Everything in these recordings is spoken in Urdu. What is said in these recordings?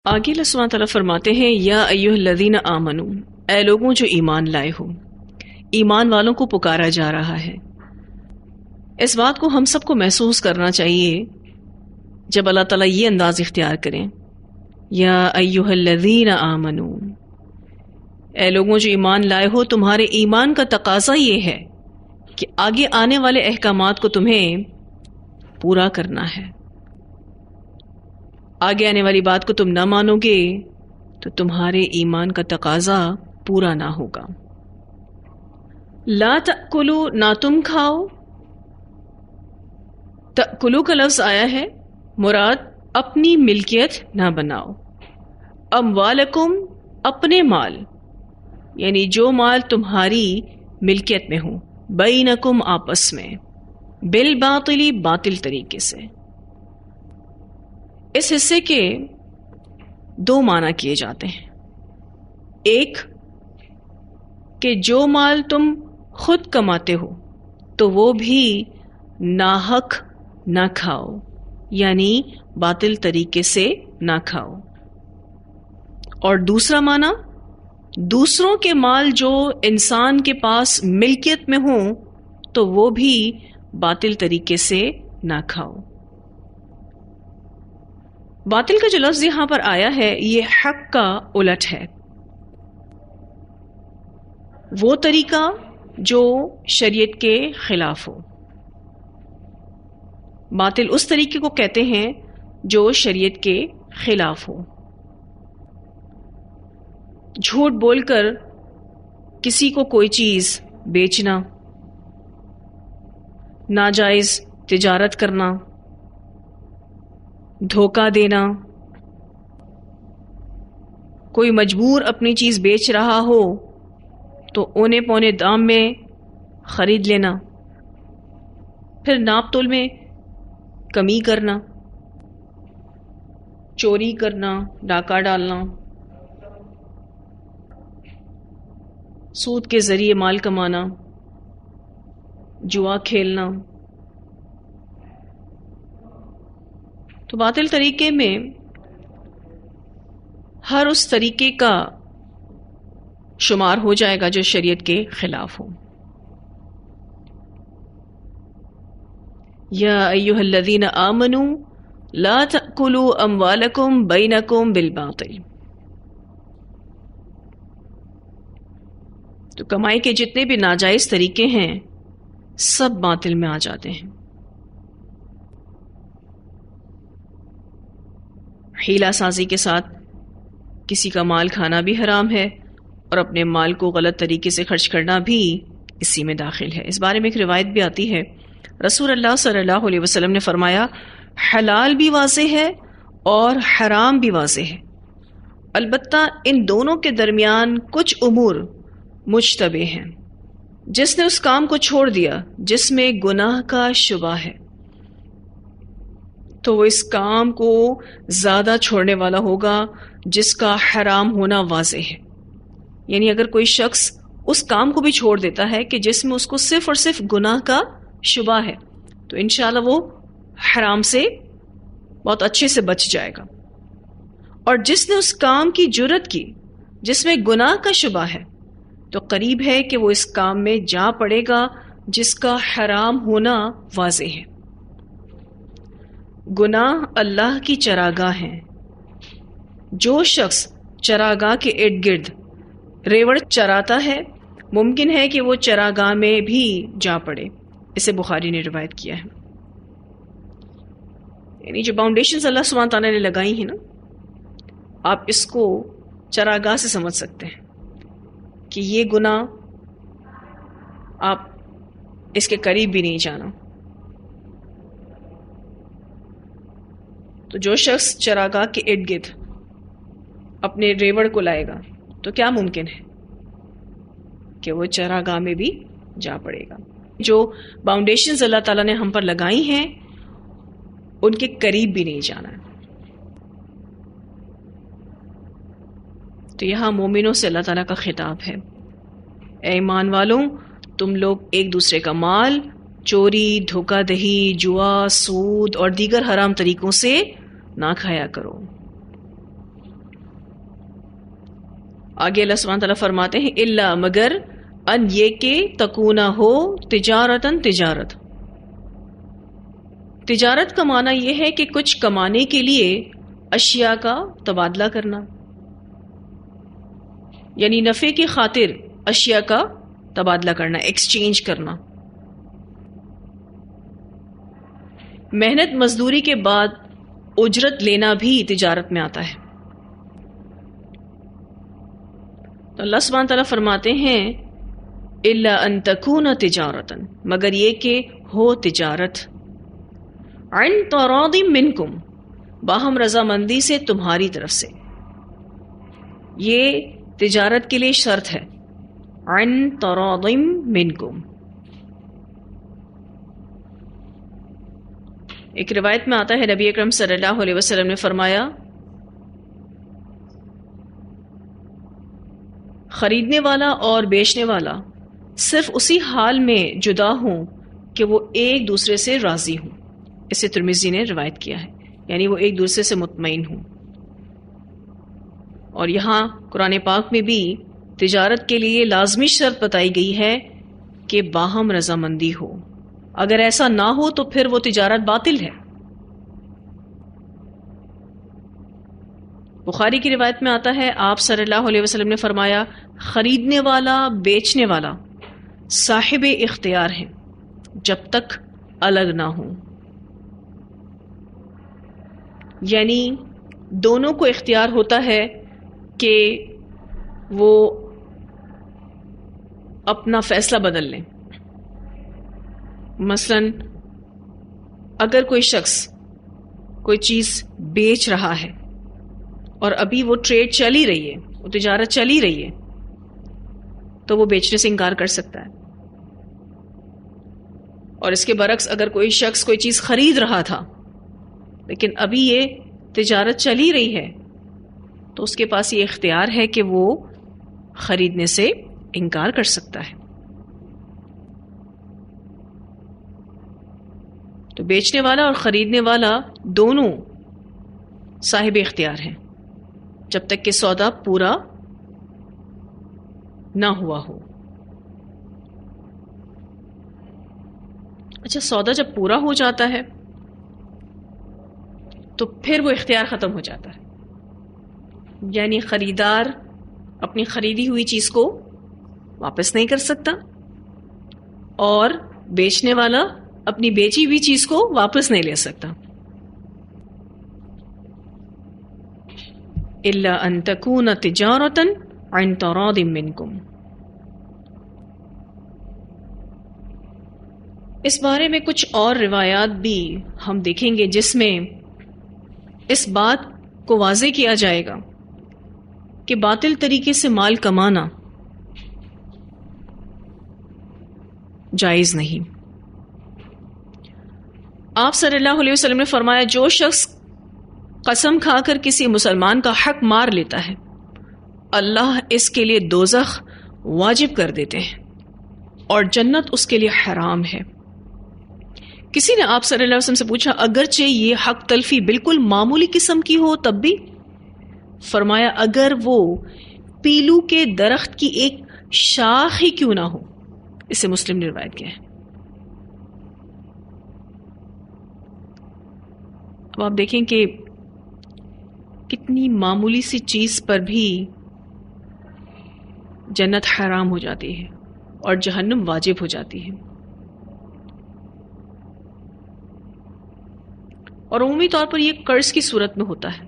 آگے اللہ سبحانہ تعالیٰ فرماتے ہیں یا ایھا الذین آمنو، اے لوگوں جو ایمان لائے ہو، ایمان والوں کو پکارا جا رہا ہے۔ اس بات کو ہم سب کو محسوس کرنا چاہیے جب اللہ تعالیٰ یہ انداز اختیار کریں، یا ایھا الذین آمنو، اے لوگوں جو ایمان لائے ہو، تمہارے ایمان کا تقاضا یہ ہے کہ آگے آنے والے احکامات کو تمہیں پورا کرنا ہے۔ آگے آنے والی بات کو تم نہ مانو گے تو تمہارے ایمان کا تقاضا پورا نہ ہوگا۔ لا تأکلوا، نہ تم کھاؤ۔ تأکلوا کا لفظ آیا ہے، مراد اپنی ملکیت نہ بناؤ۔ اموالکم، اپنے مال، یعنی جو مال تمہاری ملکیت میں ہو، بینکم، آپس میں، بالباطل، باطل طریقے سے۔ اس حصے کے دو معنی کیے جاتے ہیں۔ ایک کہ جو مال تم خود کماتے ہو تو وہ بھی ناحق نہ کھاؤ، یعنی باطل طریقے سے نہ کھاؤ۔ اور دوسرا معنی، دوسروں کے مال جو انسان کے پاس ملکیت میں ہوں تو وہ بھی باطل طریقے سے نہ کھاؤ۔ باطل کا جو لفظ یہاں پر آیا ہے یہ حق کا الٹ ہے، وہ طریقہ جو شریعت کے خلاف ہو۔ باطل اس طریقے کو کہتے ہیں جو شریعت کے خلاف ہو۔ جھوٹ بول کر کسی کو کوئی چیز بیچنا، ناجائز تجارت کرنا، دھوکہ دینا، کوئی مجبور اپنی چیز بیچ رہا ہو تو اونے پونے دام میں خرید لینا، پھر ناپ تول میں کمی کرنا، چوری کرنا، ڈاکہ ڈالنا، سود کے ذریعے مال کمانا، جوا کھیلنا۔ تو باطل طریقے میں ہر اس طریقے کا شمار ہو جائے گا جو شریعت کے خلاف ہو۔ یا ایھا الذین آمنوا لا تأکلوا اموالکم بینکم بالباطل۔ تو کمائی کے جتنے بھی ناجائز طریقے ہیں سب باطل میں آ جاتے ہیں۔ حیلہ سازی کے ساتھ کسی کا مال کھانا بھی حرام ہے، اور اپنے مال کو غلط طریقے سے خرچ کرنا بھی اسی میں داخل ہے۔ اس بارے میں ایک روایت بھی آتی ہے، رسول اللہ صلی اللہ علیہ وسلم نے فرمایا، حلال بھی واضح ہے اور حرام بھی واضح ہے، البتہ ان دونوں کے درمیان کچھ امور مشتبہ ہیں۔ جس نے اس کام کو چھوڑ دیا جس میں گناہ کا شبہ ہے تو وہ اس کام کو زیادہ چھوڑنے والا ہوگا جس کا حرام ہونا واضح ہے۔ یعنی اگر کوئی شخص اس کام کو بھی چھوڑ دیتا ہے کہ جس میں اس کو صرف اور صرف گناہ کا شبہ ہے تو انشاءاللہ وہ حرام سے بہت اچھے سے بچ جائے گا، اور جس نے اس کام کی جرأت کی جس میں گناہ کا شبہ ہے تو قریب ہے کہ وہ اس کام میں جا پڑے گا جس کا حرام ہونا واضح ہے۔ گناہ اللہ کی چراگاہ ہیں، جو شخص چراگاہ کے ارد گرد ریوڑ چراتا ہے ممکن ہے کہ وہ چراگاہ میں بھی جا پڑے۔ اسے بخاری نے روایت کیا ہے۔ یعنی جو باؤنڈیشنز اللہ سبحانہ تعالیٰ نے لگائی ہیں نا، آپ اس کو چراگاہ سے سمجھ سکتے ہیں کہ یہ گناہ آپ اس کے قریب بھی نہیں جانا۔ تو جو شخص چراگاہ کے ارد گرد اپنے ریوڑ کو لائے گا تو کیا ممکن ہے کہ وہ چراگاہ میں بھی جا پڑے گا۔ جو باؤنڈیشنز اللہ تعالیٰ نے ہم پر لگائی ہیں ان کے قریب بھی نہیں جانا ہے۔ تو یہاں مومنوں سے اللہ تعالیٰ کا خطاب ہے، اے ایمان والوں، تم لوگ ایک دوسرے کا مال چوری، دھوکہ دہی، جوا، سود اور دیگر حرام طریقوں سے نہ کھایا کرو۔ آگے اللہ سبحانہ تعالیٰ فرماتے ہیں الا مگر ان یہ کہ تکونہ ہو تجارتن تجارت. تجارت کا معنی یہ ہے کہ کچھ کمانے کے لیے اشیاء کا تبادلہ کرنا، یعنی نفع کی خاطر اشیاء کا تبادلہ کرنا، ایکسچینج کرنا. محنت مزدوری کے بعد اجرت لینا بھی تجارت میں آتا ہے. تو اللہ سبحانہ تعالیٰ فرماتے ہیں الا ان تکون تجارتن، مگر یہ کہ ہو تجارت، عن تراض منکم، باہم رضامندی سے تمہاری طرف سے. یہ تجارت کے لیے شرط ہے، عن تراض منکم. ایک روایت میں آتا ہے نبی اکرم صلی اللہ علیہ وسلم نے فرمایا خریدنے والا اور بیچنے والا صرف اسی حال میں جدا ہوں کہ وہ ایک دوسرے سے راضی ہوں. اسے ترمذی نے روایت کیا ہے، یعنی وہ ایک دوسرے سے مطمئن ہوں. اور یہاں قرآن پاک میں بھی تجارت کے لیے لازمی شرط بتائی گئی ہے کہ باہم رضامندی ہو. اگر ایسا نہ ہو تو پھر وہ تجارت باطل ہے. بخاری کی روایت میں آتا ہے آپ صلی اللہ علیہ وسلم نے فرمایا خریدنے والا بیچنے والا صاحب اختیار ہیں جب تک الگ نہ ہوں. یعنی دونوں کو اختیار ہوتا ہے کہ وہ اپنا فیصلہ بدل لیں. مثلا اگر کوئی شخص کوئی چیز بیچ رہا ہے اور ابھی وہ ٹریڈ چل ہی رہی ہے، وہ تجارت چل ہی رہی ہے، تو وہ بیچنے سے انکار کر سکتا ہے. اور اس کے برعکس اگر کوئی شخص کوئی چیز خرید رہا تھا لیکن ابھی یہ تجارت چل ہی رہی ہے، تو اس کے پاس یہ اختیار ہے کہ وہ خریدنے سے انکار کر سکتا ہے. تو بیچنے والا اور خریدنے والا دونوں صاحب اختیار ہیں جب تک کہ سودا پورا نہ ہوا ہو. اچھا، سودا جب پورا ہو جاتا ہے تو پھر وہ اختیار ختم ہو جاتا ہے. یعنی خریدار اپنی خریدی ہوئی چیز کو واپس نہیں کر سکتا اور بیچنے والا اپنی بیچی ہوئی چیز کو واپس نہیں لے سکتا. الا ان تکون تجارتا عن تراض منکم. اس بارے میں کچھ اور روایات بھی ہم دیکھیں گے جس میں اس بات کو واضح کیا جائے گا کہ باطل طریقے سے مال کمانا جائز نہیں. آپ صلی اللہ علیہ وسلم نے فرمایا جو شخص قسم کھا کر کسی مسلمان کا حق مار لیتا ہے اللہ اس کے لیے دوزخ واجب کر دیتے ہیں اور جنت اس کے لیے حرام ہے. کسی نے آپ صلی اللہ علیہ وسلم سے پوچھا اگرچہ یہ حق تلفی بالکل معمولی قسم کی ہو تب بھی؟ فرمایا اگر وہ پیلو کے درخت کی ایک شاخ ہی کیوں نہ ہو. اسے مسلم نے روایت کیا ہے. اب آپ دیکھیں کہ کتنی معمولی سی چیز پر بھی جنت حرام ہو جاتی ہے اور جہنم واجب ہو جاتی ہے. اور عمومی طور پر یہ قرض کی صورت میں ہوتا ہے.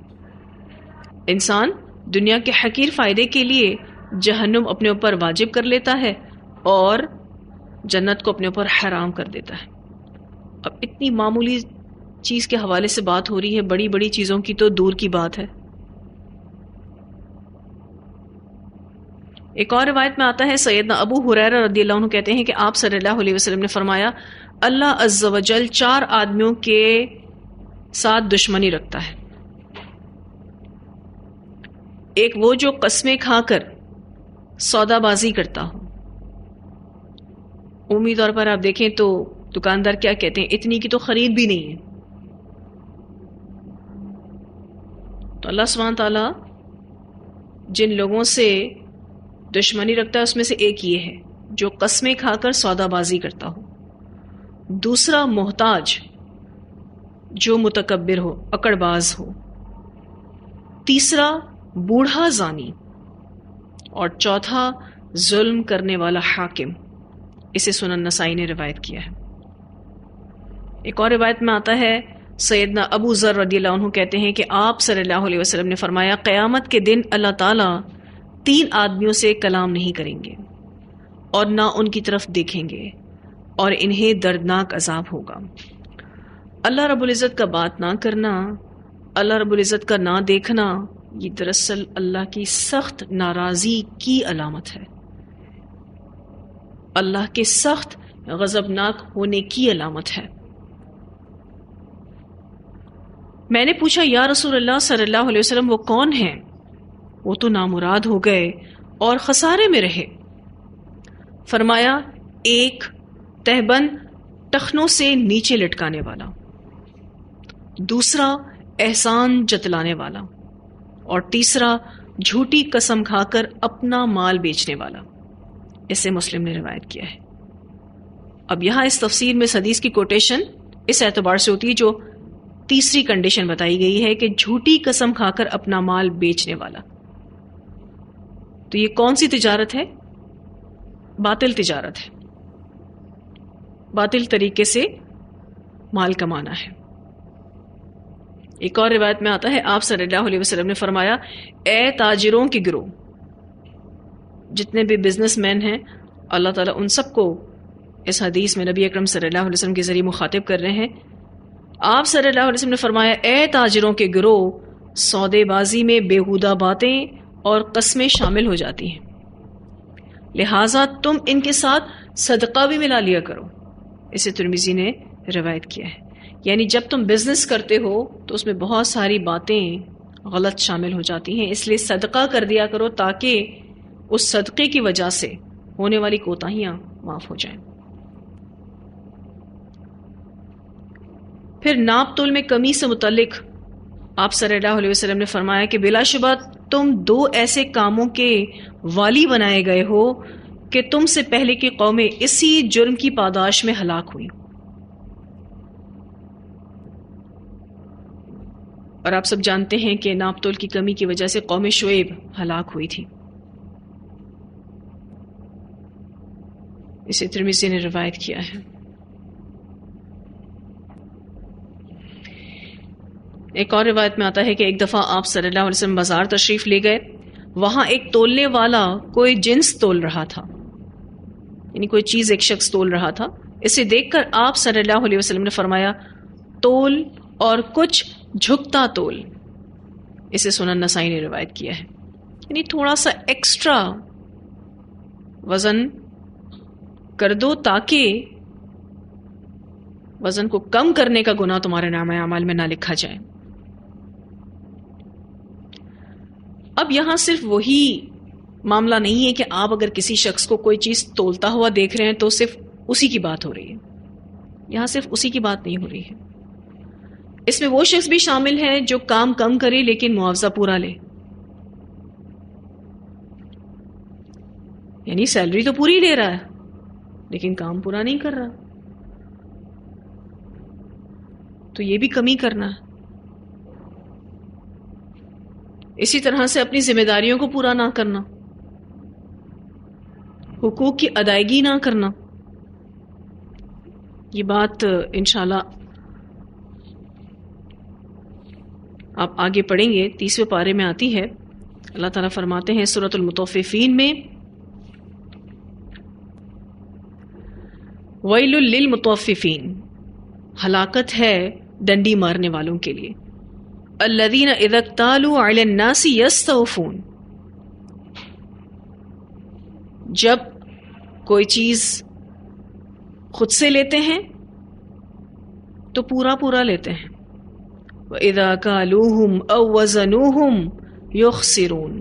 انسان دنیا کے حقیر فائدے کے لیے جہنم اپنے اوپر واجب کر لیتا ہے اور جنت کو اپنے اوپر حرام کر دیتا ہے. اب اتنی معمولی چیز کے حوالے سے بات ہو رہی ہے، بڑی بڑی چیزوں کی تو دور کی بات ہے. ایک اور روایت میں آتا ہے سیدنا ابو ہریرہ رضی اللہ عنہ کہتے ہیں کہ آپ صلی اللہ علیہ وسلم نے فرمایا اللہ عز و جل 4 آدمیوں کے ساتھ دشمنی رکھتا ہے. ایک وہ جو قسمیں کھا کر سودا بازی کرتا ہو. عمومی طور پر آپ دیکھیں تو دکاندار کیا کہتے ہیں اتنی کی تو خرید بھی نہیں ہے. تو اللہ سبحانہ تعالیٰ جن لوگوں سے دشمنی رکھتا ہے اس میں سے ایک یہ ہے جو قسمیں کھا کر سودا بازی کرتا ہو، دوسرا محتاج جو متکبر ہو، اکڑ باز ہو، تیسرا بوڑھا زانی، اور چوتھا ظلم کرنے والا حاکم۔ اسے سنن نسائی نے روایت کیا ہے۔ ایک اور روایت میں آتا ہے، سیدنا ابو ذر رضی اللہ عنہ کہتے ہیں کہ آپ صلی اللہ علیہ وسلم نے فرمایا، قیامت کے دن اللہ تعالیٰ 3 آدمیوں سے کلام نہیں کریں گے اور نہ ان کی طرف دیکھیں گے اور انہیں دردناک عذاب ہوگا۔ اللہ رب العزت کا بات نہ کرنا، اللہ رب العزت کا نہ دیکھنا، یہ دراصل اللہ کی سخت ناراضی کی علامت ہے، اللہ کے سخت غضبناک ہونے کی علامت ہے۔ میں نے پوچھا، یا رسول اللہ صلی اللہ علیہ وسلم وہ کون ہیں؟ وہ تو نامراد ہو گئے اور خسارے میں رہے۔ فرمایا، ایک تہبند ٹخنوں سے نیچے لٹکانے والا، دوسرا احسان جتلانے والا، اور تیسرا جھوٹی قسم کھا کر اپنا مال بیچنے والا۔ اسے مسلم نے روایت کیا ہے۔ اب یہاں اس تفسیر میں اس حدیث کی کوٹیشن اس اعتبار سے ہوتی ہے جو تیسری کنڈیشن بتائی گئی ہے کہ جھوٹی قسم کھا کر اپنا مال بیچنے والا۔ تو یہ کون سی تجارت ہے؟ باطل تجارت ہے، باطل طریقے سے مال کمانا ہے۔ ایک اور روایت میں آتا ہے، آپ صلی اللہ علیہ وسلم نے فرمایا، اے تاجروں کے گروہ، جتنے بھی بزنس مین ہیں، اللہ تعالیٰ ان سب کو اس حدیث میں نبی اکرم صلی اللہ علیہ وسلم کے ذریعے مخاطب کر رہے ہیں۔ آپ صلی اللہ علیہ وسلم نے فرمایا، اے تاجروں کے گروہ، سودے بازی میں بیہودہ باتیں اور قسمیں شامل ہو جاتی ہیں، لہٰذا تم ان کے ساتھ صدقہ بھی ملا لیا کرو۔ اسے ترمذی نے روایت کیا ہے۔ یعنی جب تم بزنس کرتے ہو تو اس میں بہت ساری باتیں غلط شامل ہو جاتی ہیں، اس لیے صدقہ کر دیا کرو تاکہ اس صدقے کی وجہ سے ہونے والی کوتاہیاں معاف ہو جائیں۔ پھر ناپ تول میں کمی سے متعلق آپ صلی اللہ علیہ وسلم نے فرمایا کہ بلا شبہ تم 2 ایسے کاموں کے والی بنائے گئے ہو کہ تم سے پہلے کی قومیں اسی جرم کی پاداش میں ہلاک ہوئی، اور آپ سب جانتے ہیں کہ ناپ تول کی کمی کی وجہ سے قوم شعیب ہلاک ہوئی تھی۔ اسے ترمذی نے روایت کیا ہے۔ ایک اور روایت میں آتا ہے کہ ایک دفعہ آپ صلی اللہ علیہ وسلم بازار تشریف لے گئے، وہاں ایک تولنے والا کوئی جنس تول رہا تھا، یعنی کوئی چیز ایک شخص تول رہا تھا۔ اسے دیکھ کر آپ صلی اللہ علیہ وسلم نے فرمایا، تول اور کچھ جھکتا تول۔ اسے سنن نسائی نے روایت کیا ہے۔ یعنی تھوڑا سا ایکسٹرا وزن کر دو تاکہ وزن کو کم کرنے کا گناہ تمہارے نامہ اعمال میں نہ لکھا جائے۔ اب یہاں صرف وہی معاملہ نہیں ہے کہ آپ اگر کسی شخص کو کوئی چیز تولتا ہوا دیکھ رہے ہیں تو صرف اسی کی بات ہو رہی ہے، یہاں صرف اسی کی بات نہیں ہو رہی ہے، اس میں وہ شخص بھی شامل ہے جو کام کم کرے لیکن معاوضہ پورا لے، یعنی سیلری تو پوری لے رہا ہے لیکن کام پورا نہیں کر رہا، تو یہ بھی کمی کرنا ہے۔ اسی طرح سے اپنی ذمہ داریوں کو پورا نہ کرنا، حقوق کی ادائیگی نہ کرنا، یہ بات انشاءاللہ آپ آگے پڑھیں گے 30ویں پارے میں آتی ہے۔ اللہ تعالیٰ فرماتے ہیں سورۃ المطففین میں، ویل للمطففین، ہلاکت ہے ڈنڈی مارنے والوں کے لیے، الذین اذا اکتالوا علی الناس یستوفون، جب کوئی چیز خود سے لیتے ہیں تو پورا پورا لیتے ہیں، وَإِذَا كَالُوهُمْ أَوْ وَزَنُوهُمْ يُخْسِرُونَ،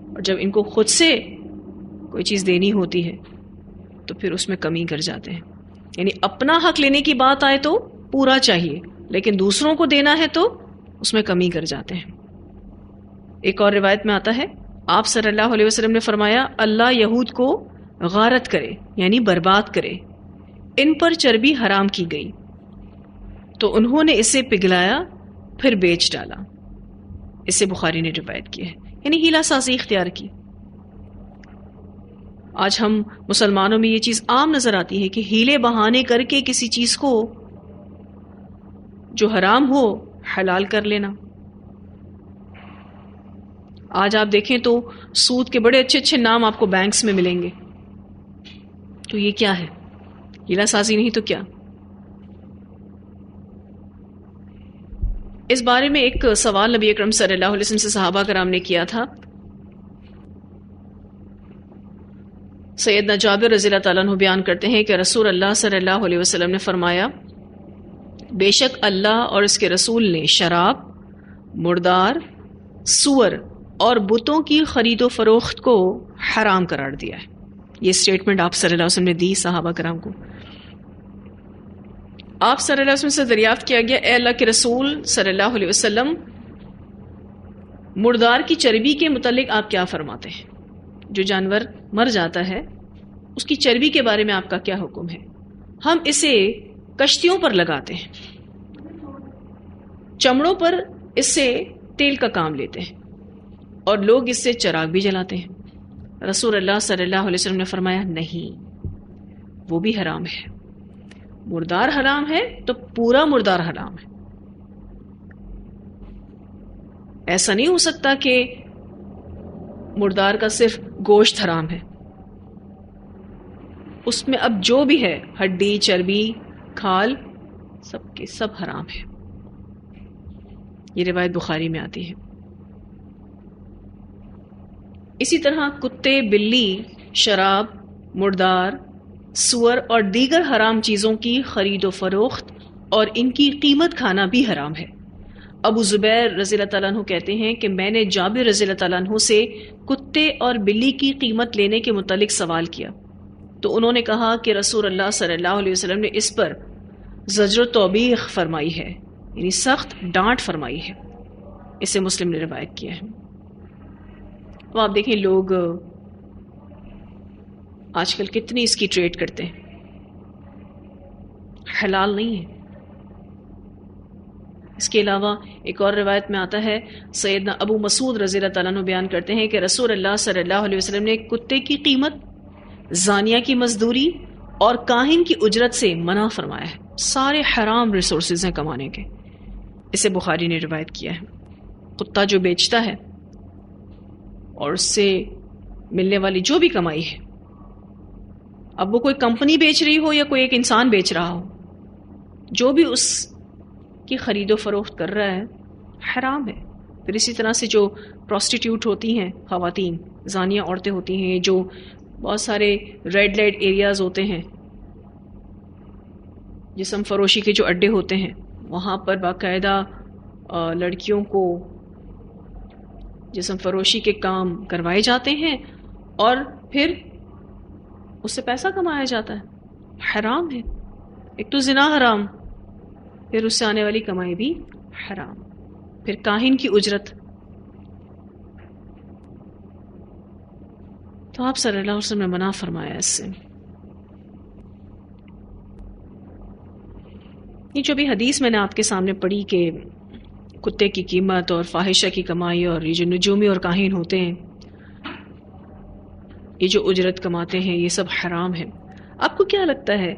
اور جب ان کو خود سے کوئی چیز دینی ہوتی ہے تو پھر اس میں کمی کر جاتے ہیں، یعنی اپنا حق لینے کی بات آئے تو پورا چاہیے لیکن دوسروں کو دینا ہے تو اس میں کمی کر جاتے ہیں۔ ایک اور روایت میں آتا ہے آپ صلی اللہ علیہ وسلم نے فرمایا اللہ یہود کو غارت کرے یعنی برباد کرے، ان پر چربی حرام کی گئی تو انہوں نے اسے پگھلایا پھر بیچ ڈالا۔ اسے بخاری نے روایت کی ہے، یعنی ہیلا سازی اختیار کی۔ آج ہم مسلمانوں میں یہ چیز عام نظر آتی ہے کہ ہیلے بہانے کر کے کسی چیز کو جو حرام ہو حلال کر لینا۔ آج آپ دیکھیں تو سود کے بڑے اچھے اچھے نام آپ کو بینکس میں ملیں گے، تو یہ کیا ہے؟ ہیلا سازی نہیں تو کیا؟ اس بارے میں ایک سوال نبی اکرم صلی اللہ علیہ وسلم سے صحابہ کرام نے کیا تھا۔ سیدنا جابر رضی اللہ تعالیٰ عنہ بیان کرتے ہیں کہ رسول اللہ صلی اللہ علیہ وسلم نے فرمایا بے شک اللہ اور اس کے رسول نے شراب، مردار، سور اور بتوں کی خرید و فروخت کو حرام قرار دیا ہے۔ یہ اسٹیٹمنٹ آپ صلی اللہ علیہ وسلم نے دی صحابہ کرام کو۔ آپ صلی اللہ علیہ وسلم سے دریافت کیا گیا اے اللہ کے رسول صلی اللہ علیہ وسلم، مردار کی چربی کے متعلق آپ کیا فرماتے ہیں؟ جو جانور مر جاتا ہے اس کی چربی کے بارے میں آپ کا کیا حکم ہے؟ ہم اسے کشتیوں پر لگاتے ہیں، چمڑوں پر اس سے تیل کا کام لیتے ہیں اور لوگ اس سے چراغ بھی جلاتے ہیں۔ رسول اللہ صلی اللہ علیہ وسلم نے فرمایا نہیں، وہ بھی حرام ہے۔ مردار حرام ہے تو پورا مردار حرام ہے۔ ایسا نہیں ہو سکتا کہ مردار کا صرف گوشت حرام ہے، اس میں اب جو بھی ہے ہڈی، چربی، کھال، سب کے سب حرام ہے۔ یہ روایت بخاری میں آتی ہے۔ اسی طرح کتے، بلی، شراب، مردار، سور اور دیگر حرام چیزوں کی خرید و فروخت اور ان کی قیمت کھانا بھی حرام ہے۔ ابو زبیر رضی اللہ تعالیٰ عنہ کہتے ہیں کہ میں نے جابر رضی اللہ تعالیٰ عنہ سے کتے اور بلی کی قیمت لینے کے متعلق سوال کیا تو انہوں نے کہا کہ رسول اللہ صلی اللہ علیہ وسلم نے اس پر زجر و توبیخ فرمائی ہے، یعنی سخت ڈانٹ فرمائی ہے۔ اسے مسلم نے روایت کیا ہے۔ تو آپ دیکھیں لوگ آج کل کتنی اس کی ٹریڈ کرتے ہیں، حلال نہیں ہے۔ اس کے علاوہ ایک اور روایت میں آتا ہے، سیدنا ابو مسعود رضی اللہ تعالیٰ عنہ بیان کرتے ہیں کہ رسول اللہ صلی اللہ علیہ وسلم نے کتے کی قیمت، زانیہ کی مزدوری اور کاہن کی اجرت سے منع فرمایا ہے۔ سارے حرام ریسورسز ہیں کمانے کے۔ اسے بخاری نے روایت کیا ہے۔ کتا جو بیچتا ہے اور اس سے ملنے والی جو بھی کمائی ہے، اب وہ کوئی کمپنی بیچ رہی ہو یا کوئی ایک انسان بیچ رہا ہو، جو بھی اس کی خرید و فروخت کر رہا ہے حرام ہے۔ پھر اسی طرح سے جو پروسٹیٹیوٹ ہوتی ہیں، خواتین زانیہ عورتیں ہوتی ہیں، جو بہت سارے ریڈ لائٹ ایریاز ہوتے ہیں، جسم فروشی کے جو اڈے ہوتے ہیں، وہاں پر باقاعدہ لڑکیوں کو جسم فروشی کے کام کروائے جاتے ہیں اور پھر اس سے پیسہ کمایا جاتا ہے۔ حرام ہے۔ ایک تو زنا حرام، پھر اس سے آنے والی کمائی بھی حرام، پھر کاہن کی اجرت۔ تو آپ صلی اللہ علیہ وسلم نے منع فرمایا اس سے۔ یہ جو بھی حدیث میں نے آپ کے سامنے پڑھی کہ کتے کی قیمت اور فاحشہ کی کمائی اور یہ جو نجومی اور کاہن ہوتے ہیں، یہ جو اجرت کماتے ہیں، یہ سب حرام ہے۔ آپ کو کیا لگتا ہے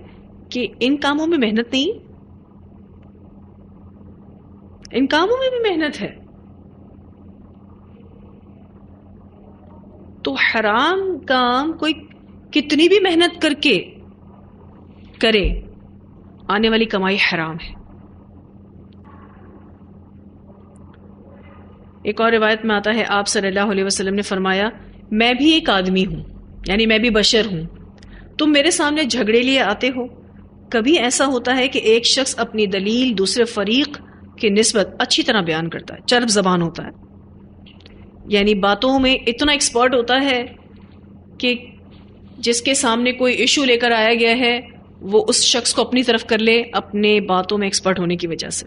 کہ ان کاموں میں محنت نہیں؟ ان کاموں میں بھی محنت ہے۔ تو حرام کام کوئی کتنی بھی محنت کر کے کرے، آنے والی کمائی حرام ہے۔ ایک اور روایت میں آتا ہے، آپ صلی اللہ علیہ وسلم نے فرمایا میں بھی ایک آدمی ہوں، یعنی میں بھی بشر ہوں، تم میرے سامنے جھگڑے لیے آتے ہو۔ کبھی ایسا ہوتا ہے کہ ایک شخص اپنی دلیل دوسرے فریق کی نسبت اچھی طرح بیان کرتا ہے، چرب زبان ہوتا ہے، یعنی باتوں میں اتنا ایکسپرٹ ہوتا ہے کہ جس کے سامنے کوئی ایشو لے کر آیا گیا ہے وہ اس شخص کو اپنی طرف کر لے، اپنے باتوں میں ایکسپرٹ ہونے کی وجہ سے۔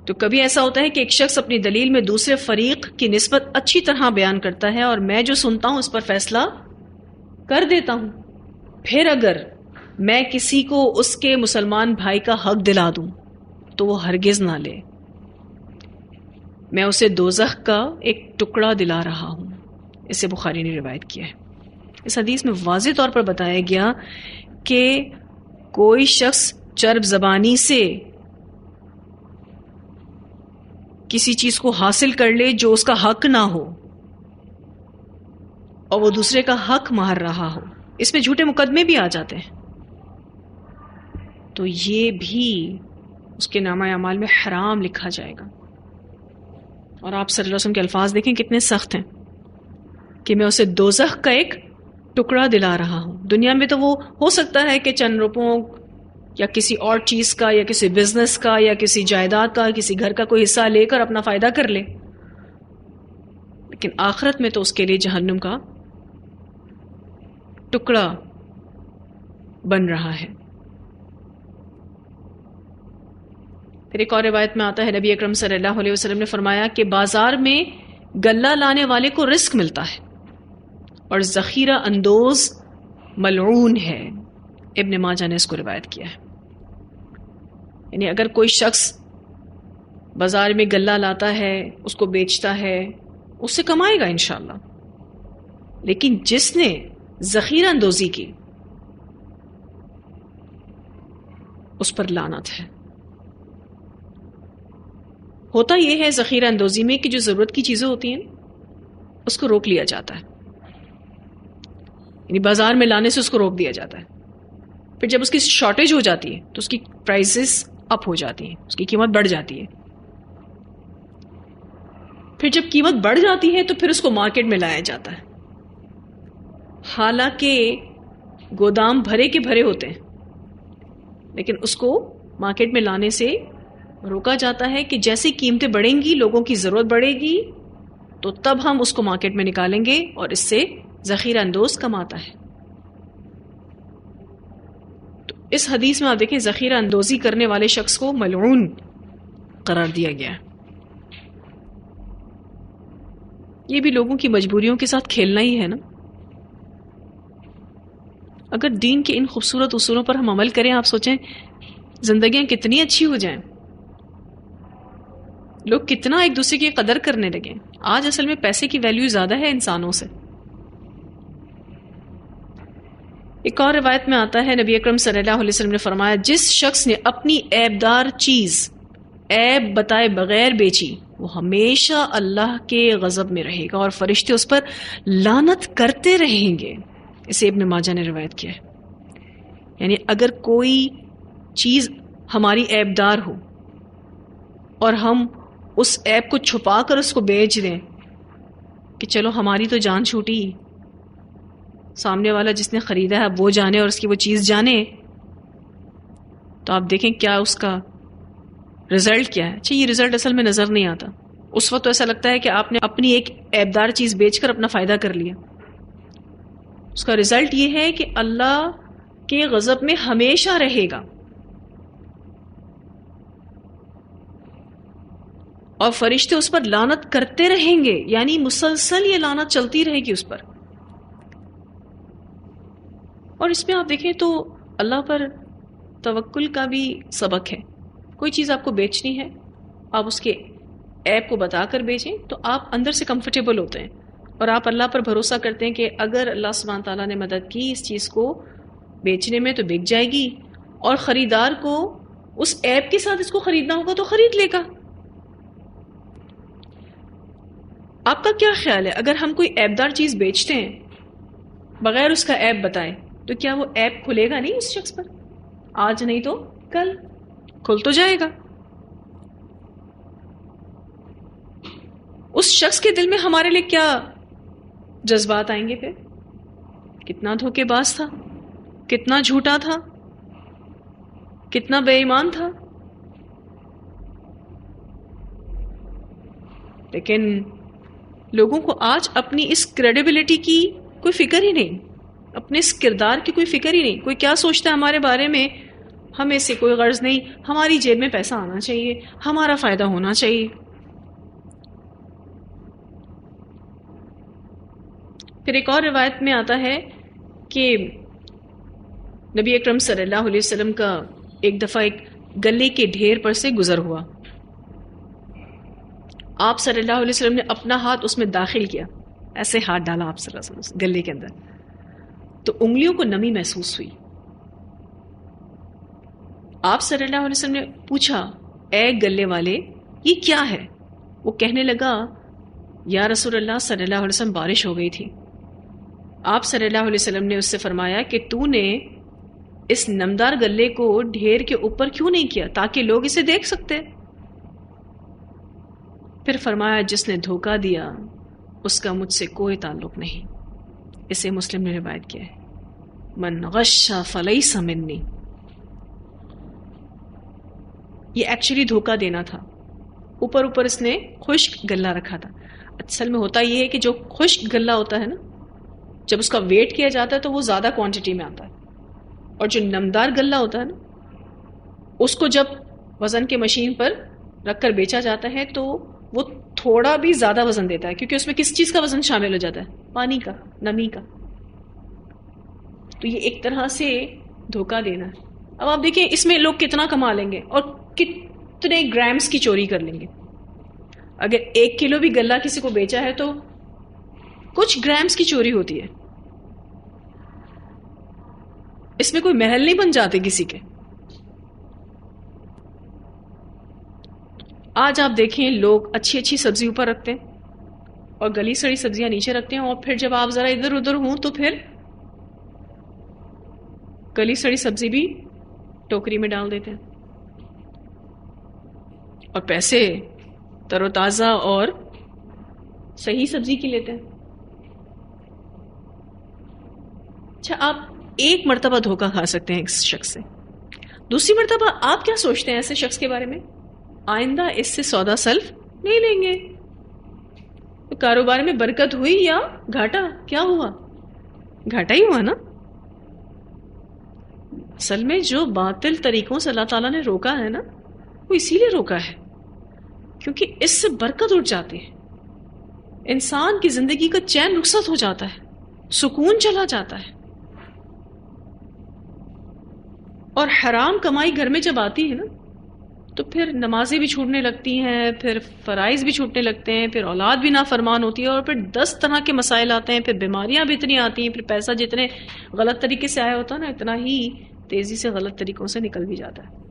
تو کبھی ایسا ہوتا ہے کہ ایک شخص اپنی دلیل میں دوسرے فریق کی نسبت اچھی طرح بیان کرتا ہے اور میں جو سنتا ہوں اس پر فیصلہ کر دیتا ہوں. پھر اگر میں کسی کو اس کے مسلمان بھائی کا حق دلا دوں تو وہ ہرگز نہ لے. میں اسے دوزخ کا ایک ٹکڑا دلا رہا ہوں. اسے بخاری نے روایت کیا ہے. اس حدیث میں واضح طور پر بتایا گیا کہ کوئی شخص چرب زبانی سے کسی چیز کو حاصل کر لے جو اس کا حق نہ ہو اور وہ دوسرے کا حق مار رہا ہو، اس میں جھوٹے مقدمے بھی آ جاتے ہیں، تو یہ بھی اس کے نامہ اعمال میں حرام لکھا جائے گا. اور آپ صلی اللہ علیہ وسلم کے الفاظ دیکھیں کتنے سخت ہیں کہ میں اسے دوزخ کا ایک ٹکڑا دلا رہا ہوں. دنیا میں تو وہ ہو سکتا ہے کہ چند روپوں یا کسی اور چیز کا یا کسی بزنس کا یا کسی جائیداد کا کسی گھر کا کوئی حصہ لے کر اپنا فائدہ کر لے، لیکن آخرت میں تو اس کے لیے جہنم کا ٹکڑا بن رہا ہے. پھر ایک اور روایت میں آتا ہے نبی اکرم صلی اللہ علیہ وسلم نے فرمایا کہ بازار میں گلہ لانے والے کو رزق ملتا ہے اور ذخیرہ اندوز ملعون ہے. ابن ماجہ نے اس کو روایت کیا ہے. یعنی اگر کوئی شخص بازار میں گلہ لاتا ہے، اس کو بیچتا ہے، اس سے کمائے گا انشاءاللہ، لیکن جس نے ذخیرہ اندوزی کی اس پر لعنت ہے. ہوتا یہ ہے ذخیرہ اندوزی میں کہ جو ضرورت کی چیزیں ہوتی ہیں اس کو روک لیا جاتا ہے، یعنی بازار میں لانے سے اس کو روک دیا جاتا ہے. پھر جب اس کی شارٹیج ہو جاتی ہے تو اس کی پرائسز اپ ہو جاتی ہیں، اس کی قیمت بڑھ جاتی ہے. پھر جب قیمت بڑھ جاتی ہے تو پھر اس کو مارکیٹ میں لایا جاتا ہے، حالانکہ گودام بھرے کے بھرے ہوتے ہیں، لیکن اس کو مارکیٹ میں لانے سے روکا جاتا ہے کہ جیسی قیمتیں بڑھیں گی، لوگوں کی ضرورت بڑھے گی، تو تب ہم اس کو مارکیٹ میں نکالیں گے اور اس سے ذخیرہ اندوز کماتا ہے. تو اس حدیث میں آپ دیکھیں ذخیرہ اندوزی کرنے والے شخص کو ملعون قرار دیا گیا ہے. یہ بھی لوگوں کی مجبوریوں کے ساتھ کھیلنا ہی ہے نا. اگر دین کے ان خوبصورت اصولوں پر ہم عمل کریں، آپ سوچیں زندگیاں کتنی اچھی ہو جائیں، لوگ کتنا ایک دوسرے کی قدر کرنے لگے. آج اصل میں پیسے کی ویلیو زیادہ ہے انسانوں سے. ایک اور روایت میں آتا ہے نبی اکرم صلی اللہ علیہ وسلم نے فرمایا جس شخص نے اپنی عیبدار چیز عیب بتائے بغیر بیچی وہ ہمیشہ اللہ کے غضب میں رہے گا اور فرشتے اس پر لعنت کرتے رہیں گے. اسے ابن ماجہ نے روایت کیا ہے. یعنی اگر کوئی چیز ہماری عیبدار ہو اور ہم اس عیب کو چھپا کر اس کو بیچ دیں کہ چلو ہماری تو جان چھوٹی، سامنے والا جس نے خریدا ہے وہ جانے اور اس کی وہ چیز جانے، تو آپ دیکھیں کیا اس کا رزلٹ کیا ہے. اچھا یہ رزلٹ اصل میں نظر نہیں آتا. اس وقت تو ایسا لگتا ہے کہ آپ نے اپنی ایک عیبدار چیز بیچ کر اپنا فائدہ کر لیا. اس کا رزلٹ یہ ہے کہ اللہ کے غضب میں ہمیشہ رہے گا اور فرشتے اس پر لعنت کرتے رہیں گے، یعنی مسلسل یہ لعنت چلتی رہے گی اس پر. اور اس میں آپ دیکھیں تو اللہ پر توکل کا بھی سبق ہے. کوئی چیز آپ کو بیچنی ہے، آپ اس کے عیب کو بتا کر بیچیں تو آپ اندر سے کمفرٹیبل ہوتے ہیں اور آپ اللہ پر بھروسہ کرتے ہیں کہ اگر اللہ سبحانہ تعالیٰ نے مدد کی اس چیز کو بیچنے میں تو بک جائے گی، اور خریدار کو اس عیب کے ساتھ اس کو خریدنا ہوگا تو خرید لے گا. آپ کا کیا خیال ہے اگر ہم کوئی عیبدار چیز بیچتے ہیں بغیر اس کا عیب بتائے تو کیا وہ عیب کھلے گا نہیں اس شخص پر؟ آج نہیں تو کل کھل تو جائے گا. اس شخص کے دل میں ہمارے لیے کیا جذبات آئیں گے؟ پھر کتنا دھوکے باز تھا، کتنا جھوٹا تھا، کتنا بے ایمان تھا. لیکن لوگوں کو آج اپنی اس کریڈیبلٹی کی کوئی فکر ہی نہیں، اپنے اس کردار کی کوئی فکر ہی نہیں. کوئی کیا سوچتا ہے ہمارے بارے میں، ہمیں سے کوئی غرض نہیں، ہماری جیب میں پیسہ آنا چاہیے، ہمارا فائدہ ہونا چاہیے۔ پھر ایک اور روایت میں آتا ہے کہ نبی اکرم صلی اللہ علیہ وسلم کا ایک دفعہ ایک گلے کے ڈھیر پر سے گزر ہوا۔ آپ صلی اللہ علیہ وسلم نے اپنا ہاتھ اس میں داخل کیا، ایسے ہاتھ ڈالا آپ صلی اللہ علیہ وسلم گلے کے اندر، تو انگلیوں کو نمی محسوس ہوئی۔ آپ صلی اللہ علیہ وسلم نے پوچھا، اے گلے والے یہ کیا ہے؟ وہ کہنے لگا، یا رسول اللہ صلی اللہ علیہ وسلم بارش ہو گئی تھی۔ آپ صلی اللہ علیہ وسلم نے اس سے فرمایا کہ تو نے اس نمدار گلے کو ڈھیر کے اوپر کیوں نہیں کیا تاکہ لوگ اسے دیکھ سکتے؟ پھر فرمایا، جس نے دھوکہ دیا اس کا مجھ سے کوئی تعلق نہیں۔ اسے مسلم نے روایت کیا ہے، من غش فلیس منی۔ یہ ایکچولی دھوکہ دینا تھا، اوپر اوپر اس نے خشک گلہ رکھا تھا۔ اصل میں ہوتا یہ ہے کہ جو خشک گلہ ہوتا ہے نا، جب اس کا ویٹ کیا جاتا ہے تو وہ زیادہ کوانٹٹی میں آتا ہے، اور جو نمدار گلہ ہوتا ہے نا، اس کو جب وزن کے مشین پر رکھ کر بیچا جاتا ہے تو وہ تھوڑا بھی زیادہ وزن دیتا ہے، کیونکہ اس میں کس چیز کا وزن شامل ہو جاتا ہے؟ پانی کا، نمی کا۔ تو یہ ایک طرح سے دھوکہ دینا ہے۔ اب آپ دیکھیں اس میں لوگ کتنا کما لیں گے اور کتنے گرامز کی چوری کر لیں گے۔ اگر 1 کلو بھی گلہ کسی کو بیچا ہے تو کچھ گرامز کی چوری ہوتی ہے، اس میں کوئی محل نہیں بن جاتے کسی کے۔ آج آپ دیکھیں لوگ اچھی اچھی سبزی اوپر رکھتے ہیں اور گلی سڑی سبزیاں نیچے رکھتے ہیں، اور پھر جب آپ ذرا ادھر ادھر ہوں تو پھر گلی سڑی سبزی بھی ٹوکری میں ڈال دیتے ہیں اور پیسے تر و تازہ اور صحیح سبزی کی لیتے ہیں۔ اچھا، آپ ایک مرتبہ دھوکہ کھا سکتے ہیں اس شخص سے، دوسری مرتبہ آپ کیا سوچتے ہیں ایسے شخص کے بارے میں؟ آئندہ اس سے سودا سلف نہیں لیں گے۔ تو کاروبار میں برکت ہوئی یا گھاٹا؟ کیا ہوا؟ گھاٹا ہی ہوا نا۔ اصل میں جو باطل طریقوں سے اللہ تعالیٰ نے روکا ہے نا، وہ اسی لیے روکا ہے کیونکہ اس سے برکت اٹھ جاتی ہے، انسان کی زندگی کا چین رخصت ہو جاتا ہے، سکون چلا جاتا ہے۔ اور حرام کمائی گھر میں جب آتی ہے نا تو پھر نمازیں بھی چھوٹنے لگتی ہیں، پھر فرائض بھی چھوٹنے لگتے ہیں، پھر اولاد بھی نافرمان ہوتی ہے، اور پھر 10 طرح کے مسائل آتے ہیں، پھر بیماریاں بھی اتنی آتی ہیں، پھر پیسہ جتنے غلط طریقے سے آیا ہوتا ہے نا، اتنا ہی تیزی سے غلط طریقوں سے نکل بھی جاتا ہے۔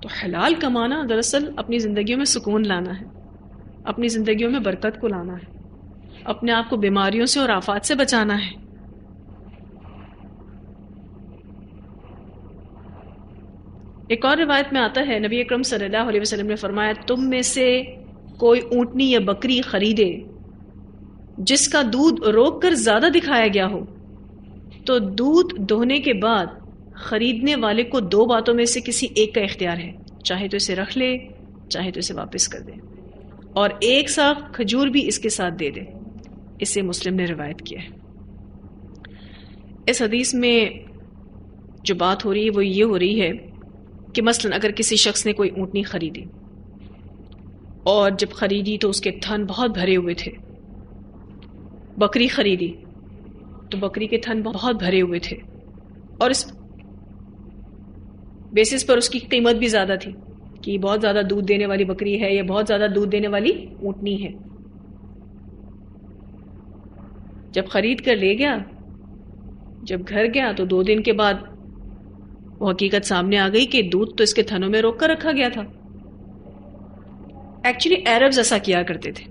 تو حلال کمانا دراصل اپنی زندگیوں میں سکون لانا ہے، اپنی زندگیوں میں برکت کو لانا ہے، اپنے آپ کو بیماریوں سے اور آفات سے بچانا ہے۔ ایک اور روایت میں آتا ہے، نبی اکرم صلی اللہ علیہ وسلم نے فرمایا، تم میں سے کوئی اونٹنی یا بکری خریدے جس کا دودھ روک کر زیادہ دکھایا گیا ہو تو دودھ دوہنے کے بعد خریدنے والے کو 2 باتوں میں سے کسی ایک کا اختیار ہے، چاہے تو اسے رکھ لے، چاہے تو اسے واپس کر دے، اور 1 سا کھجور بھی اس کے ساتھ دے دے۔ اسے مسلم نے روایت کیا ہے۔ اس حدیث میں جو بات ہو رہی ہے وہ یہ ہو رہی ہے کہ مثلا اگر کسی شخص نے کوئی اونٹنی خریدی اور جب خریدی تو اس کے تھن بہت بھرے ہوئے تھے، بکری خریدی تو بکری کے تھن بہت بھرے ہوئے تھے، اور اس بیسس پر اس کی قیمت بھی زیادہ تھی کہ یہ بہت زیادہ دودھ دینے والی بکری ہے یا بہت زیادہ دودھ دینے والی اونٹنی ہے۔ جب خرید کر لے گیا، جب گھر گیا تو 2 دن کے بعد وہ حقیقت سامنے آ گئی کہ دودھ تو اس کے تھنوں میں روک کر رکھا گیا تھا۔ ایکچولی عربز ایسا کیا کرتے تھے،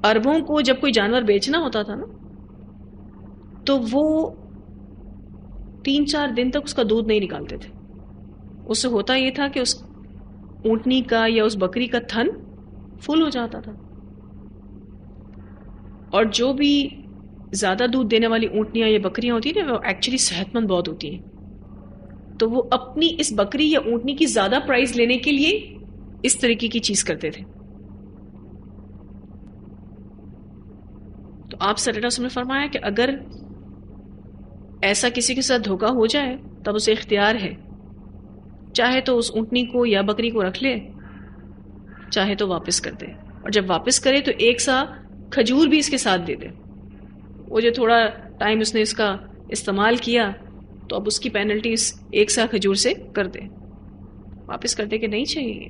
عربوں کو جب کوئی جانور بیچنا ہوتا تھا نا تو وہ 3-4 دن تک اس کا دودھ نہیں نکالتے تھے۔ اس سے ہوتا یہ تھا کہ اس اونٹنی کا یا اس بکری کا تھن فل ہو جاتا تھا، اور جو بھی زیادہ دودھ دینے والی اونٹنیاں یا بکریاں ہوتی ہیں نا، وہ ایکچولی صحت مند بہت ہوتی ہیں، تو وہ اپنی اس بکری یا اونٹنی کی زیادہ پرائز لینے کے لیے اس طریقے کی چیز کرتے تھے۔ تو آپ صلی اللہ علیہ وسلم نے فرمایا کہ اگر ایسا کسی کے ساتھ دھوکا ہو جائے تب اسے اختیار ہے، چاہے تو اس اونٹنی کو یا بکری کو رکھ لے، چاہے تو واپس کر دے، اور جب واپس کرے تو ایک سا کھجور بھی اس کے ساتھ دے دے۔ وہ جو تھوڑا ٹائم اس نے اس کا استعمال کیا تو اب اس کی پینلٹی اس ایک سا کھجور سے کر دے، واپس کر دے کہ نہیں چاہیے۔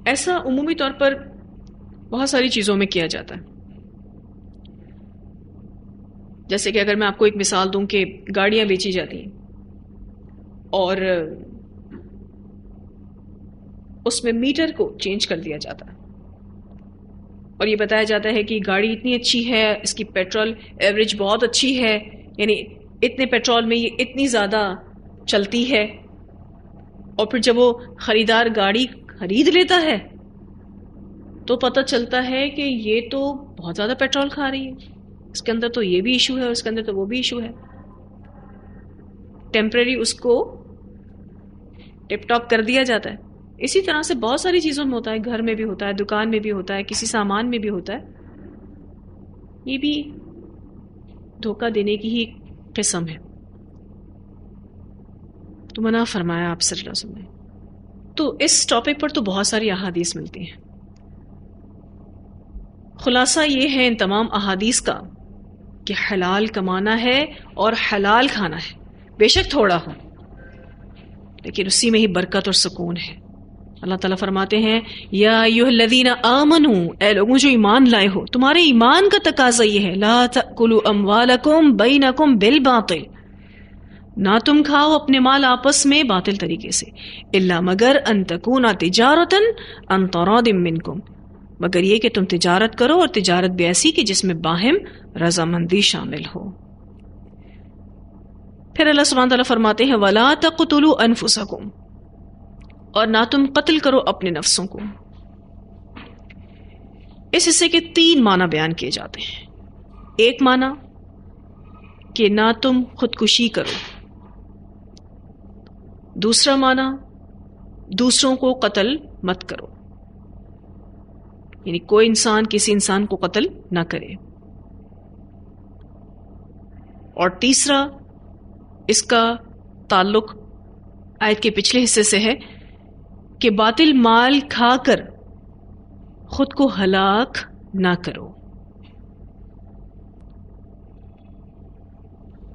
ایسا عمومی طور پر بہت ساری چیزوں میں کیا جاتا ہے، جیسے کہ اگر میں آپ کو ایک مثال دوں کہ گاڑیاں بیچی جاتی ہیں اور اس میں میٹر کو چینج کر دیا جاتا ہے اور یہ بتایا جاتا ہے کہ گاڑی اتنی اچھی ہے، اس کی پیٹرول ایوریج بہت اچھی ہے، یعنی اتنے پیٹرول میں یہ اتنی زیادہ چلتی ہے، اور پھر جب وہ خریدار گاڑی خرید لیتا ہے تو پتہ چلتا ہے کہ یہ تو بہت زیادہ پیٹرول کھا رہی ہے، اس کے اندر تو یہ بھی ایشو ہے اور اس کے اندر تو وہ بھی ایشو ہے۔ ٹیمپریری اس کو ٹپ ٹاپ کر دیا جاتا ہے۔ اسی طرح سے بہت ساری چیزوں میں ہوتا ہے، گھر میں بھی ہوتا ہے، دکان میں بھی ہوتا ہے، کسی سامان میں بھی ہوتا ہے۔ یہ بھی دھوکہ دینے کی ہی قسم ہے، تو منع فرمایا آپ صلی اللہ علیہ وسلم نے۔ تو اس ٹاپک پر تو بہت ساری احادیث ملتی ہیں۔ خلاصہ یہ ہے ان تمام احادیث کا کہ حلال کمانا ہے اور حلال کھانا ہے، بے شک تھوڑا ہو لیکن اسی میں ہی برکت اور سکون ہے۔ اللہ تعالیٰ فرماتے ہیں یا ایھا الذین آمنوا، اے لوگوں جو ایمان لائے ہو، تمہارے ایمان کا تقاضا یہ ہے لا تأکلوا اموالکم بینکم بالباطل، نہ تم کھاؤ اپنے مال آپس میں باطل طریقے سے، الا مگر ان تکون تجارتا عن تراض منکم، مگر یہ کہ تم تجارت کرو اور تجارت بھی ایسی کہ جس میں باہم رضامندی شامل ہو۔ پھر اللہ سبحانہ تعالیٰ فرماتے ہیں وَلَا تَقْتُلُوا أَنفُسَكُمْ، اور نہ تم قتل کرو اپنے نفسوں کو۔ اس حصے کے 3 معنی بیان کیے جاتے ہیں۔ ایک معنی کہ نہ تم خودکشی کرو، دوسرا معنی دوسروں کو قتل مت کرو، یعنی کوئی انسان کسی انسان کو قتل نہ کرے، اور تیسرا اس کا تعلق آیت کے پچھلے حصے سے ہے کہ باطل مال کھا کر خود کو ہلاک نہ کرو۔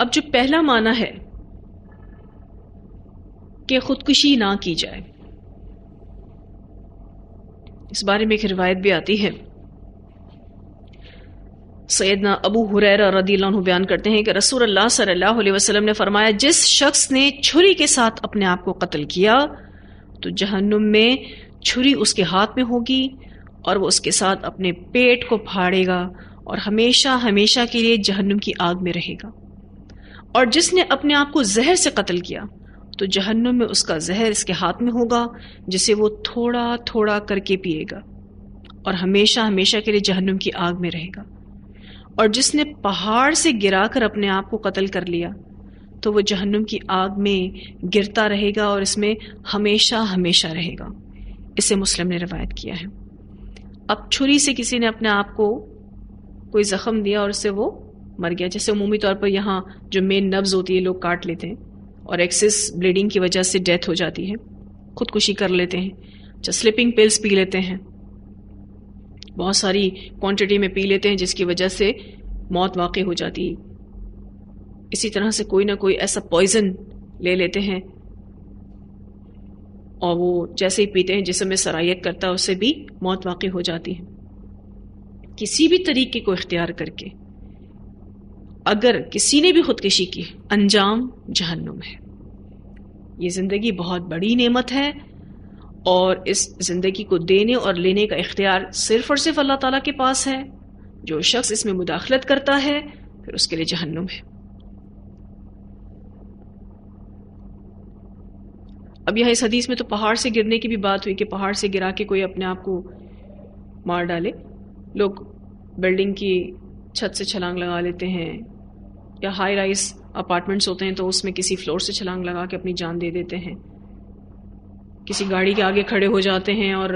اب جو پہلا معنی ہے کہ خودکشی نہ کی جائے، اس بارے میں ایک روایت بھی آتی ہے، سیدنا ابو ہریرہ رضی اللہ عنہ بیان کرتے ہیں کہ رسول اللہ صلی اللہ علیہ وسلم نے فرمایا جس شخص نے چھری کے ساتھ اپنے آپ کو قتل کیا تو جہنم میں چھری اس کے ہاتھ میں ہوگی اور وہ اس کے ساتھ اپنے پیٹ کو پھاڑے گا اور ہمیشہ ہمیشہ کے لیے جہنم کی آگ میں رہے گا، اور جس نے اپنے آپ کو زہر سے قتل کیا تو جہنم میں اس کا زہر اس کے ہاتھ میں ہوگا جسے وہ تھوڑا تھوڑا کر کے پیے گا اور ہمیشہ ہمیشہ کے لیے جہنم کی آگ میں رہے گا، اور جس نے پہاڑ سے گرا کر اپنے آپ کو قتل کر لیا تو وہ جہنم کی آگ میں گرتا رہے گا اور اس میں ہمیشہ ہمیشہ رہے گا۔ اسے مسلم نے روایت کیا ہے۔ اب چھری سے کسی نے اپنے آپ کو کوئی زخم دیا اور اس سے وہ مر گیا، جیسے عمومی طور پر یہاں جو مین نبض ہوتی ہے لوگ کاٹ لیتے ہیں اور ایکسس بلیڈنگ کی وجہ سے ڈیتھ ہو جاتی ہے، خودکشی کر لیتے ہیں، یا سلیپنگ پلز پی لیتے ہیں، بہت ساری کوانٹٹی میں پی لیتے ہیں جس کی وجہ سے موت واقع ہو جاتی ہے۔ اسی طرح سے کوئی نہ کوئی ایسا پوائزن لے لیتے ہیں اور وہ جیسے ہی پیتے ہیں جسم میں سرایت کرتا ہے اس سے بھی موت واقع ہو جاتی ہے۔ کسی بھی طریقے کو اختیار کر کے اگر کسی نے بھی خودکشی کی انجام جہنم ہے۔ یہ زندگی بہت بڑی نعمت ہے اور اس زندگی کو دینے اور لینے کا اختیار صرف اور صرف اللہ تعالیٰ کے پاس ہے۔ جو شخص اس میں مداخلت کرتا ہے پھر اس کے لیے جہنم ہے۔ اب یہاں اس حدیث میں تو پہاڑ سے گرنے کی بھی بات ہوئی کہ پہاڑ سے گرا کے کوئی اپنے آپ کو مار ڈالے۔ لوگ بلڈنگ کی چھت سے چھلانگ لگا لیتے ہیں، یا ہائی رائز اپارٹمنٹس ہوتے ہیں تو اس میں کسی فلور سے چھلانگ لگا کے اپنی جان دے دیتے ہیں، کسی گاڑی کے آگے کھڑے ہو جاتے ہیں اور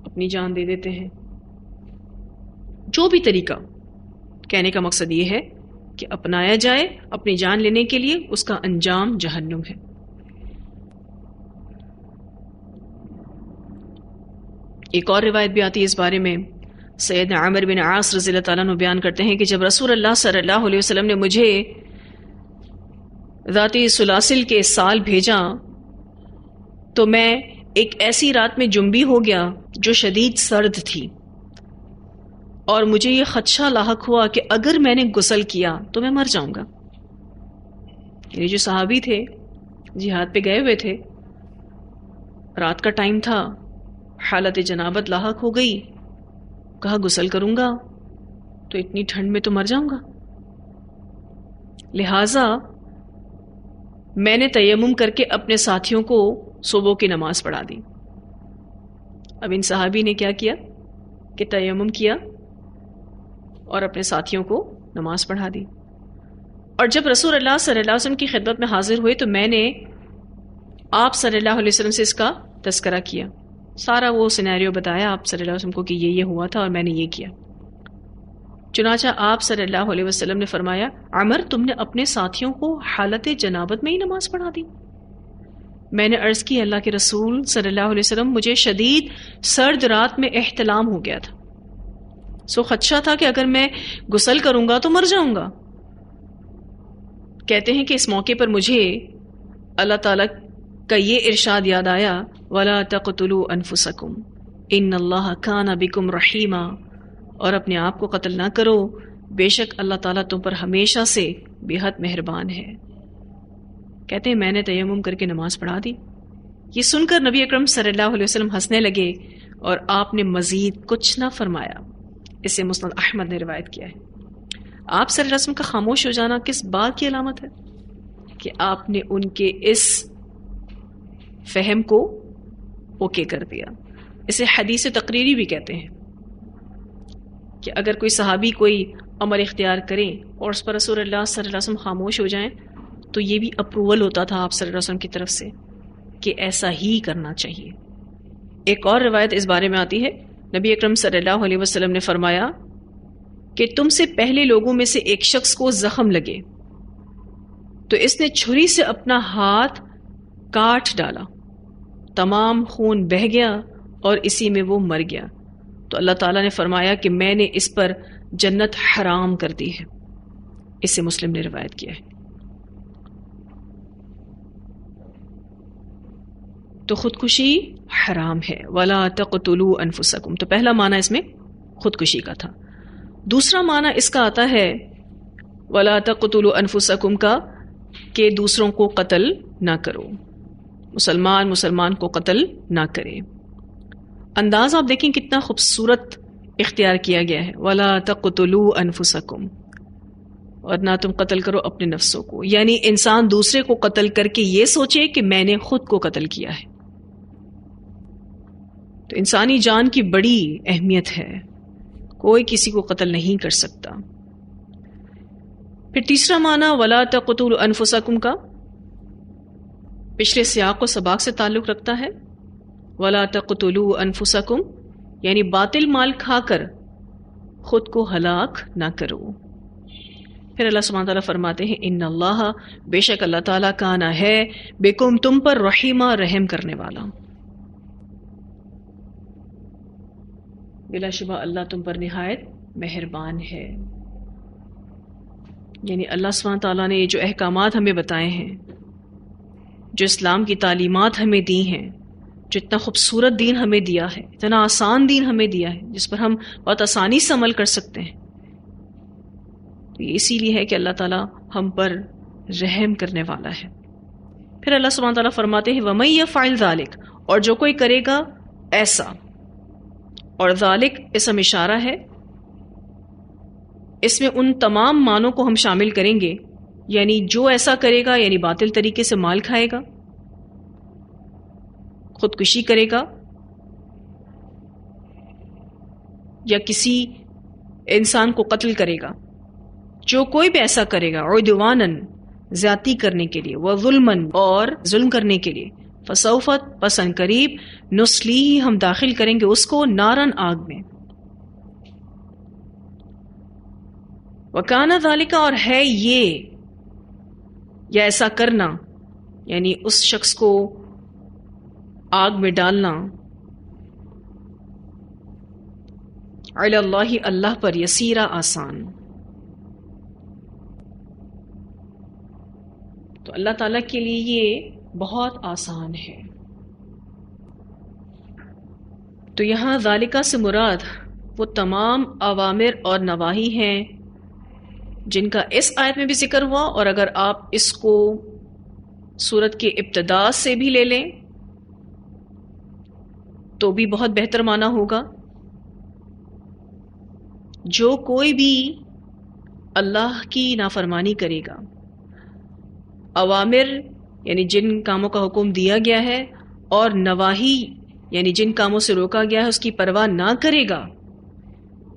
اپنی جان دے دیتے ہیں۔ جو بھی طریقہ کہنے کا مقصد یہ ہے کہ اپنایا جائے اپنی جان لینے کے لیے، اس کا انجام جہنم ہے۔ ایک اور روایت بھی آتی ہے اس بارے میں، سیدنا عامر بن عاص رضی اللہ تعالیٰ عنہ بیان کرتے ہیں کہ جب رسول اللہ صلی اللہ علیہ وسلم نے مجھے ذاتی سلاسل کے سال بھیجا تو میں ایک ایسی رات میں جنبی ہو گیا جو شدید سرد تھی، اور مجھے یہ خدشہ لاحق ہوا کہ اگر میں نے غسل کیا تو میں مر جاؤں گا۔ یعنی جو صحابی تھے جہاد پہ گئے ہوئے تھے، رات کا ٹائم تھا، حالت جنابت لاحق ہو گئی، کہا غسل کروں گا تو اتنی ٹھنڈ میں تو مر جاؤں گا، لہٰذا میں نے تیمم کر کے اپنے ساتھیوں کو صبح کی نماز پڑھا دی۔ اب ان صحابی نے کیا کیا کہ تیمم کیا اور اپنے ساتھیوں کو نماز پڑھا دی، اور جب رسول اللہ صلی اللہ علیہ وسلم کی خدمت میں حاضر ہوئے تو میں نے آپ صلی اللہ علیہ وسلم سے اس کا تذکرہ کیا، سارا وہ سینیریو بتایا آپ صلی اللہ علیہ وسلم کو کہ یہ ہوا تھا اور میں نے یہ کیا۔ چنانچہ آپ صلی اللہ علیہ وسلم نے فرمایا، عمر تم نے اپنے ساتھیوں کو حالت جنابت میں ہی نماز پڑھا دی؟ میں نے عرض کی، اللہ کے رسول صلی اللہ علیہ وسلم مجھے شدید سرد رات میں احتلام ہو گیا تھا، سو خدشہ تھا کہ اگر میں غسل کروں گا تو مر جاؤں گا۔ کہتے ہیں کہ اس موقع پر مجھے اللہ تعالیٰ کا یہ ارشاد یاد آیا، وَلَا تَقْتُلُوا أَنفُسَكُمْ إِنَّ اللَّهَ كَانَ بِكُمْ رَحِيمًا، اور اپنے آپ کو قتل نہ کرو، بے شک اللہ تعالیٰ تم پر ہمیشہ سے بے حد مہربان ہے۔ کہتے ہیں میں نے تیمم کر کے نماز پڑھا دی۔ یہ سن کر نبی اکرم صلی اللہ علیہ وسلم ہنسنے لگے اور آپ نے مزید کچھ نہ فرمایا۔ اسے مسند احمد نے روایت کیا ہے۔ آپ صلی اللہ علیہ وسلم کا خاموش ہو جانا کس بات کی علامت ہے؟ کہ آپ نے ان کے اس فہم کو اوکے کر دیا۔ اسے حدیث تقریری بھی کہتے ہیں کہ اگر کوئی صحابی کوئی امر اختیار کریں اور اس پر رسول اللہ صلی اللہ علیہ وسلم خاموش ہو جائیں تو یہ بھی اپروول ہوتا تھا آپ صلی اللہ علیہ وسلم کی طرف سے کہ ایسا ہی کرنا چاہیے۔ ایک اور روایت اس بارے میں آتی ہے، نبی اکرم صلی اللہ علیہ وسلم نے فرمایا کہ تم سے پہلے لوگوں میں سے ایک شخص کو زخم لگے تو اس نے چھری سے اپنا ہاتھ کاٹ ڈالا، تمام خون بہہ گیا اور اسی میں وہ مر گیا، تو اللہ تعالیٰ نے فرمایا کہ میں نے اس پر جنت حرام کر دی ہے۔ اسے مسلم نے روایت کیا ہے۔ تو خودکشی حرام ہے، وَلَا تَقْتُلُوا أَنفُسَكُمْ، تو پہلا معنی اس میں خودکشی کا تھا۔ دوسرا معنی اس کا آتا ہے وَلَا تَقْتُلُوا أَنفُسَكُمْ کا کہ دوسروں کو قتل نہ کرو، مسلمان کو قتل نہ کرے۔ انداز آپ دیکھیں کتنا خوبصورت اختیار کیا گیا ہے، وَلَا تَقْتُلُوا أَنفُسَكُمْ، اور نہ تم قتل کرو اپنے نفسوں کو، یعنی انسان دوسرے کو قتل کر کے یہ سوچے کہ میں نے خود کو قتل کیا ہے۔ تو انسانی جان کی بڑی اہمیت ہے، کوئی کسی کو قتل نہیں کر سکتا۔ پھر تیسرا معنی وَلَا تَقْتُلُوا أَنفُسَكُمْ کا پچھلے سیاق و سباق سے تعلق رکھتا ہے، وَلَا تَقْتُلُوا أَنفُسَكُمْ یعنی باطل مال کھا کر خود کو ہلاک نہ کرو۔ پھر اللہ سبحانہ تعالیٰ فرماتے ہیں ان اللہ، بے شک اللہ تعالیٰ کانا ہے، بکم تم پر رحیمہ، رحم کرنے والا۔ بلا شبہ اللہ تم پر نہایت مہربان ہے۔ یعنی اللہ سبحانہ تعالیٰ نے یہ جو احکامات ہمیں بتائے ہیں، جو اسلام کی تعلیمات ہمیں دی ہیں، جو اتنا خوبصورت دین ہمیں دیا ہے، اتنا آسان دین ہمیں دیا ہے جس پر ہم بہت آسانی سے عمل کر سکتے ہیں، تو یہ اسی لیے ہے کہ اللہ تعالیٰ ہم پر رحم کرنے والا ہے۔ پھر اللہ سبحانہ تعالیٰ فرماتے ہیں وَمَن يَفْعَلْ ذَلِكَ، اور جو کوئی کرے گا ایسا، اور ذالک اسم اشارہ ہے، اس میں ان تمام معنوں کو ہم شامل کریں گے، یعنی جو ایسا کرے گا یعنی باطل طریقے سے مال کھائے گا، خودکشی کرے گا، یا کسی انسان کو قتل کرے گا، جو کوئی بھی ایسا کرے گا عدواناً زیادتی کرنے کے لیے، وظلماً اور ظلم کرنے کے لیے، فسوف پس ان قریب نصلیہ ہم داخل کریں گے اس کو نارن آگ میں، وَكَانَ ذَلِكَ، اور ہے یہ یا ایسا کرنا، یعنی اس شخص کو آگ میں ڈالنا، علی اللہ، اللہ پر، یسیرا، آسان. تو اللہ تعالیٰ کے لیے یہ بہت آسان ہے. تو یہاں ذالکہ سے مراد وہ تمام اوامر اور نواہی ہیں جن کا اس آیت میں بھی ذکر ہوا، اور اگر آپ اس کو سورت کے ابتدا سے بھی لے لیں تو بھی بہت بہتر معنی ہوگا. جو کوئی بھی اللہ کی نافرمانی کرے گا، اوامر یعنی جن کاموں کا حکم دیا گیا ہے، اور نواہی یعنی جن کاموں سے روکا گیا ہے اس کی پرواہ نہ کرے گا،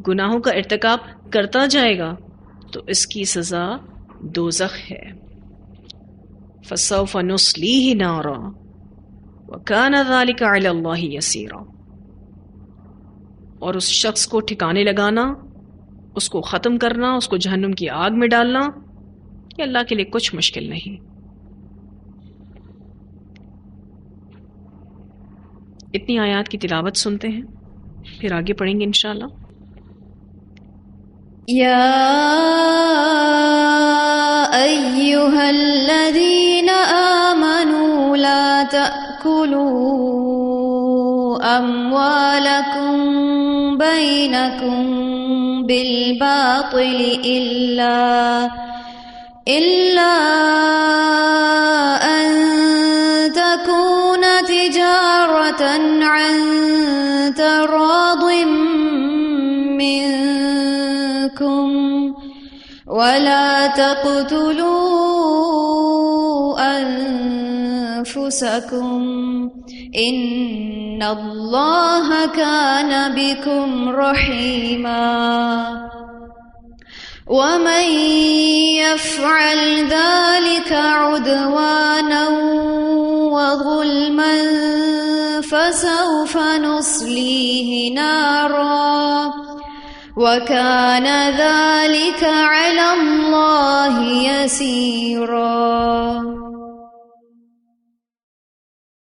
گناہوں کا ارتکاب کرتا جائے گا، تو اس کی سزا دوزخ ہے. فَسَوْفَ نُصْلِيهِ نَارًا وَكَانَ ذَلِكَ عَلَى اللَّهِ يَسِيرًا. اور اس شخص کو ٹھکانے لگانا، اس کو ختم کرنا، اس کو جہنم کی آگ میں ڈالنا، یہ اللہ کے لیے کچھ مشکل نہیں. اتنی آیات کی تلاوت سنتے ہیں، پھر آگے پڑھیں گے انشاءاللہ. یا ایہا الذین آمنوا لا تأکلوا اموالکم بینکم بالباطل إلا أن تكون تجارة عن تراض منكم ولا تقتلوا أنفسكم إن الله كان بكم رحيما ومن يفعل ذلك عدوانا وظلما فسوف نصليه نارا وكان ذلك على الله يسيرا.